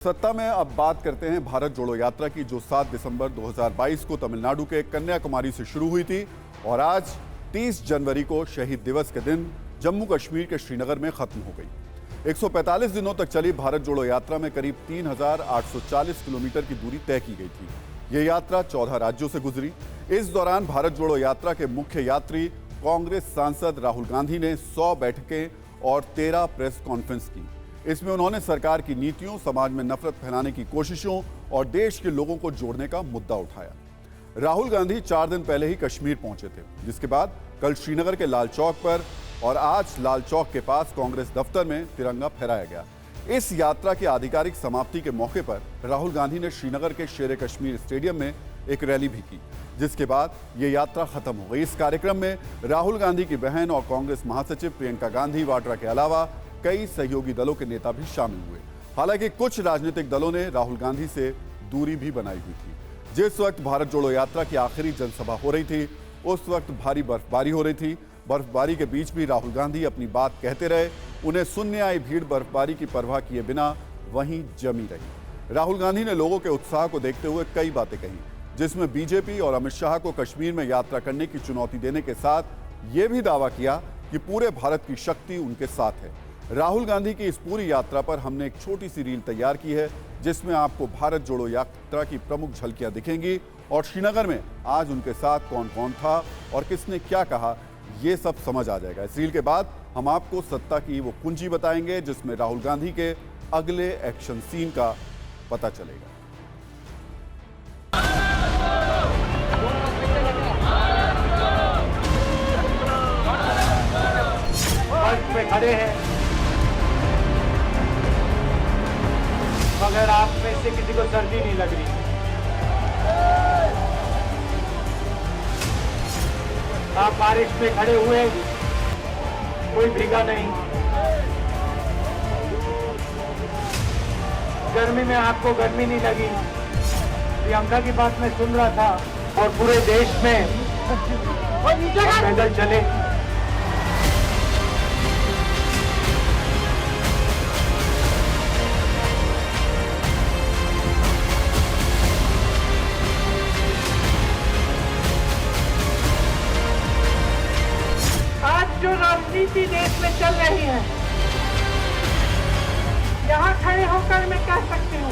सत्ता में अब बात करते हैं भारत जोड़ो यात्रा की, जो 7 दिसंबर 2022 को तमिलनाडु के कन्याकुमारी से शुरू हुई थी और आज 30 जनवरी को शहीद दिवस के दिन जम्मू कश्मीर के श्रीनगर में खत्म हो गई। 145 दिनों तक चली भारत जोड़ो यात्रा में करीब 3,840 किलोमीटर की दूरी तय की गई थी। ये यात्रा 14 राज्यों से गुजरी। इस दौरान भारत जोड़ो यात्रा के मुख्य यात्री कांग्रेस सांसद राहुल गांधी ने 100 बैठकें और 13 प्रेस कॉन्फ्रेंस की। इसमें उन्होंने सरकार की नीतियों, समाज में नफरत फैलाने की कोशिशों और देश के लोगों को जोड़ने का मुद्दा उठाया। राहुल गांधी 4 दिन पहले ही कश्मीर पहुंचे थे, जिसके बाद कल श्रीनगर के लाल चौक पर और आज लाल चौक के पास कांग्रेस दफ्तर में तिरंगा फहराया गया। इस यात्रा की आधिकारिक समाप्ति के मौके पर राहुल गांधी ने श्रीनगर के शेर कश्मीर स्टेडियम में एक रैली भी की, जिसके बाद ये यात्रा खत्म हो गई। इस कार्यक्रम में राहुल गांधी की बहन और कांग्रेस महासचिव प्रियंका गांधी वाड्रा के अलावा कई सहयोगी दलों के नेता भी शामिल हुए। हालांकि कुछ राजनीतिक दलों ने राहुल गांधी से दूरी भी बनाई हुई थी। जिस वक्त भारत जोड़ो यात्रा की आखिरी जनसभा हो रही थी, उस वक्त भारी बर्फबारी हो रही थी। बर्फबारी के बीच भी राहुल गांधी अपनी बात कहते रहे। उन्हें सुनने आई भीड़ बर्फबारी की परवाह किए बिना वहीं जमी रही। राहुल गांधी ने लोगों के उत्साह को देखते हुए कई बातें कही, जिसमें बीजेपी और अमित शाह को कश्मीर में यात्रा करने की चुनौती देने के साथ ये भी दावा किया कि पूरे भारत की शक्ति उनके साथ है। राहुल गांधी की इस पूरी यात्रा पर हमने एक छोटी सी रील तैयार की है, जिसमें आपको भारत जोड़ो यात्रा की प्रमुख झलकियां दिखेंगी और श्रीनगर में आज उनके साथ कौन कौन था और किसने क्या कहा, ये सब समझ आ जाएगा। इस रील के बाद हम आपको सत्ता की वो कुंजी बताएंगे जिसमें राहुल गांधी के अगले एक्शन सीन का पता चलेगा। पे खड़े हैं, मगर आप में से किसी को सर्दी नहीं लग रही। आप बारिश में खड़े हुए, कोई भीगा नहीं। गर्मी में आपको गर्मी नहीं लगी। प्रियंका की बात मैं सुन रहा था और पूरे देश में पैदल चले। जो राजनीति देश में चल रही है, यहाँ खड़े होकर मैं कह सकती हूँ,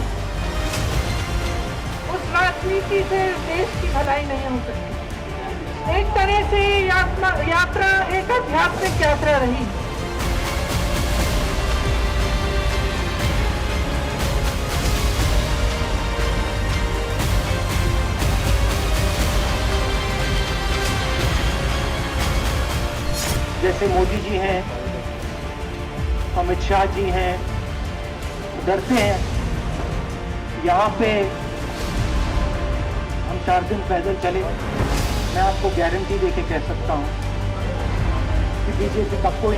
उस राजनीति से देश की भलाई नहीं हो सकती। एक तरह से यात्रा एक आध्यात्मिक यात्रा रही। जैसे मोदी जी हैं, अमित शाह जी हैं, डरते हैं। यहाँ पे हम 4 दिन पैदल चले। मैं आपको गारंटी देके कह सकता हूँ कि बीजेपी का कोई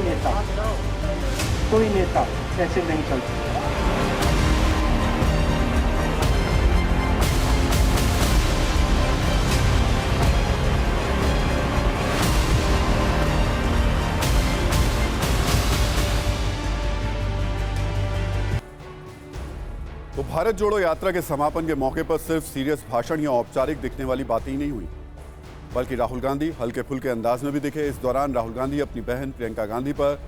नेता ऐसे नहीं चल सकता। तो भारत जोड़ो यात्रा के समापन के मौके पर सिर्फ सीरियस भाषण या औपचारिक दिखने वाली बातें ही नहीं हुई, बल्कि राहुल गांधी हल्के फुल्के अंदाज में भी दिखे। इस दौरान राहुल गांधी अपनी बहन प्रियंका गांधी पर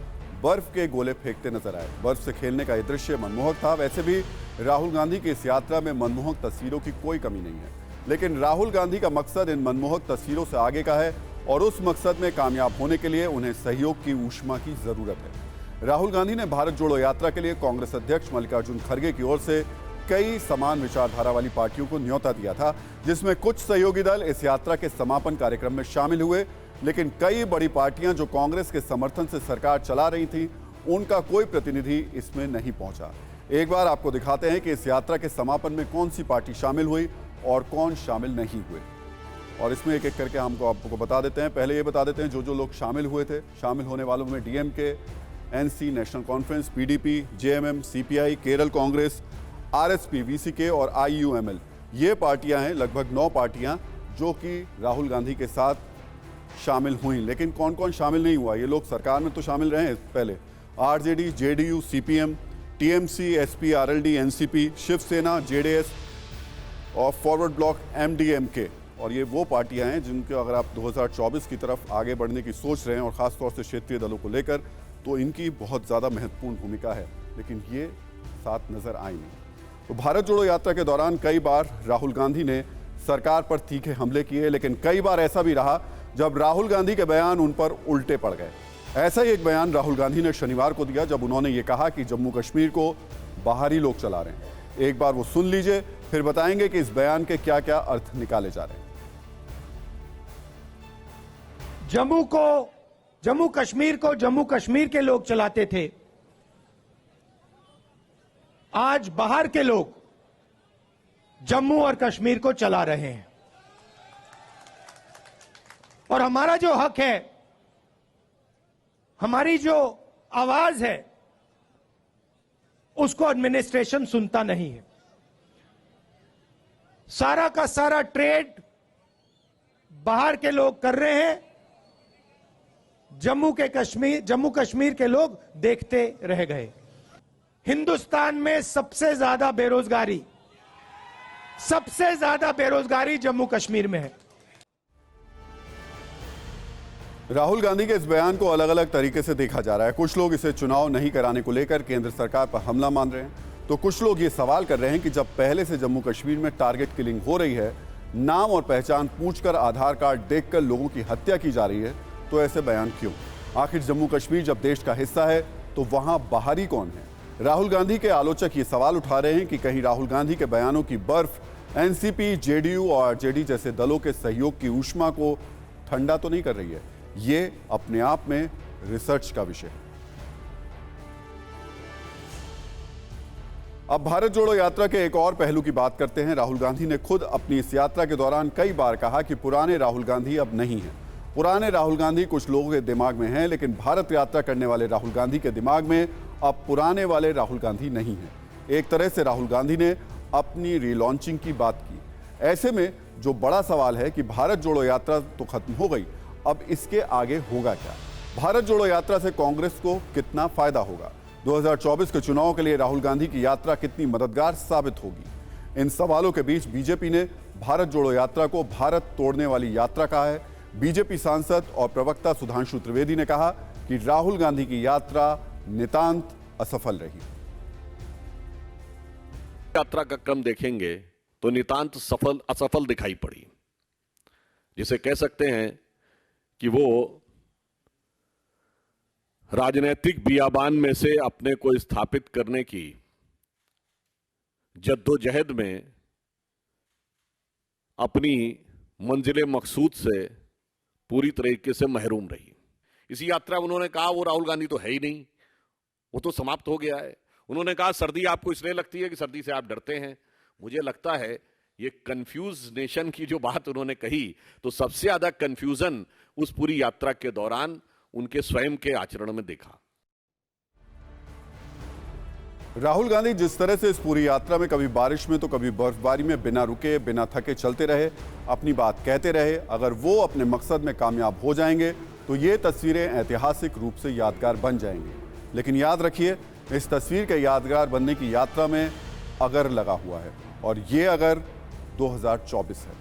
बर्फ के गोले फेंकते नजर आए। बर्फ से खेलने का यह दृश्य मनमोहक था। वैसे भी राहुल गांधी की इस यात्रा में मनमोहक तस्वीरों की कोई कमी नहीं है, लेकिन राहुल गांधी का मकसद इन मनमोहक तस्वीरों से आगे का है और उस मकसद में कामयाब होने के लिए उन्हें सहयोग की ऊष्मा की जरूरत है। राहुल गांधी ने भारत जोड़ो यात्रा के लिए कांग्रेस अध्यक्ष मल्लिकार्जुन खड़गे की ओर से कई समान विचारधारा वाली पार्टियों को न्योता दिया था, जिसमें कुछ सहयोगी दल इस यात्रा के समापन कार्यक्रम में शामिल हुए, लेकिन कई बड़ी पार्टियां जो कांग्रेस के समर्थन से सरकार चला रही थी, उनका कोई प्रतिनिधि इसमें नहीं पहुंचा। एक बार आपको दिखाते हैं कि इस यात्रा के समापन में कौन सी पार्टी शामिल हुई और कौन शामिल नहीं हुए, और इसमें एक एक करके हमको आपको बता देते हैं। पहले ये बता देते हैं जो लोग शामिल हुए थे। शामिल होने वालों में डीएमके, एनसी नेशनल कॉन्फ्रेंस, पीडीपी, जेएमएम, सीपीआई, केरल कांग्रेस, आरएसपी, वीसीके और आईयूएमएल, ये पार्टियां हैं, लगभग 9 पार्टियां जो कि राहुल गांधी के साथ शामिल हुई। लेकिन कौन कौन शामिल नहीं हुआ, ये लोग सरकार में तो शामिल रहे हैं पहले, RJD, JDU, CPM, TMC, SP, RLD, NCP, Shiv Sena, JDS और फॉरवर्ड ब्लॉक एमडीएमके। और ये वो पार्टियां हैं जिनके अगर आप 2024 की तरफ आगे बढ़ने की सोच रहे हैं और ख़ासतौर से क्षेत्रीय दलों को लेकर, तो इनकी बहुत ज़्यादा महत्वपूर्ण भूमिका है, लेकिन ये साथ नजर आई नहीं। तो भारत जोड़ो यात्रा के दौरान कई बार राहुल गांधी ने सरकार पर तीखे हमले किए, लेकिन कई बार ऐसा भी रहा जब राहुल गांधी के बयान उन पर उल्टे पड़ गए। ऐसा ही एक बयान राहुल गांधी ने शनिवार को दिया जब उन्होंने ये कहा कि जम्मू कश्मीर को बाहरी लोग चला रहे हैं। एक बार वो सुन लीजिए, फिर बताएंगे कि इस बयान के क्या क्या अर्थ निकाले जा रहे हैं। जम्मू कश्मीर को जम्मू कश्मीर के लोग चलाते थे। आज बाहर के लोग जम्मू और कश्मीर को चला रहे हैं और हमारा जो हक है, हमारी जो आवाज है, उसको एडमिनिस्ट्रेशन सुनता नहीं है। सारा का सारा ट्रेड बाहर के लोग कर रहे हैं, जम्मू कश्मीर के लोग देखते रह गए। हिंदुस्तान में सबसे ज्यादा बेरोजगारी जम्मू कश्मीर में है। राहुल गांधी के इस बयान को अलग अलग तरीके से देखा जा रहा है। कुछ लोग इसे चुनाव नहीं कराने को लेकर केंद्र सरकार पर हमला मान रहे हैं, तो कुछ लोग ये सवाल कर रहे हैं कि जब पहले से जम्मू कश्मीर में टारगेट किलिंग हो रही है, नाम और पहचान पूछकर, आधार कार्ड देखकर लोगों की हत्या की जा रही है, तो ऐसे बयान क्यों? आखिर जम्मू कश्मीर जब देश का हिस्सा है तो वहां बाहरी कौन है? राहुल गांधी के आलोचक ये सवाल उठा रहे हैं कि कहीं राहुल गांधी के बयानों की बर्फ एनसीपी, जेडीयू और आरजेडी जैसे दलों के सहयोग की ऊष्मा को ठंडा तो नहीं कर रही है। ये अपने आप में रिसर्च का विषय है। अब भारत जोड़ो यात्रा के एक और पहलू की बात करते हैं। राहुल गांधी ने खुद अपनी इस यात्रा के दौरान कई बार कहा कि पुराने राहुल गांधी अब नहीं हैं। पुराने राहुल गांधी कुछ लोगों के दिमाग में हैं, लेकिन भारत यात्रा करने वाले राहुल गांधी के दिमाग में अब पुराने वाले राहुल गांधी नहीं हैं। एक तरह से राहुल गांधी ने अपनी रीलॉन्चिंग की बात की। ऐसे में जो बड़ा सवाल है कि भारत जोड़ो यात्रा तो खत्म हो गई, अब इसके आगे होगा क्या? भारत जोड़ो यात्रा से कांग्रेस को कितना फायदा होगा? 2024 के चुनाव के लिए राहुल गांधी की यात्रा कितनी मददगार साबित होगी? इन सवालों के बीच बीजेपी ने भारत जोड़ो यात्रा को भारत तोड़ने वाली यात्रा कहा है। बीजेपी सांसद और प्रवक्ता सुधांशु त्रिवेदी ने कहा कि राहुल गांधी की यात्रा नितांत असफल रही। यात्रा का क्रम देखेंगे तो नितांत असफल दिखाई पड़ी, जिसे कह सकते हैं कि वो राजनीतिक बियाबान में से अपने को स्थापित करने की जद्दोजहद में अपनी मंजिल मकसूद से पूरी तरीके से महरूम रही। इसी यात्रा में उन्होंने कहा वो राहुल गांधी तो है ही नहीं, वो तो समाप्त हो गया है। उन्होंने कहा सर्दी आपको इसलिए लगती है कि सर्दी से आप डरते हैं। मुझे लगता है ये कंफ्यूज नेशन की जो बात उन्होंने कही, तो सबसे ज्यादा कंफ्यूजन उस पूरी यात्रा के दौरान उनके स्वयं के आचरण में देखा। राहुल गांधी जिस तरह से इस पूरी यात्रा में कभी बारिश में तो कभी बर्फबारी में बिना रुके, बिना थके चलते रहे, अपनी बात कहते रहे, अगर वो अपने मकसद में कामयाब हो जाएंगे तो ये तस्वीरें ऐतिहासिक रूप से यादगार बन जाएंगी। लेकिन याद रखिए, इस तस्वीर के यादगार बनने की यात्रा में अगर लगा हुआ है, और ये अगर 2024 है।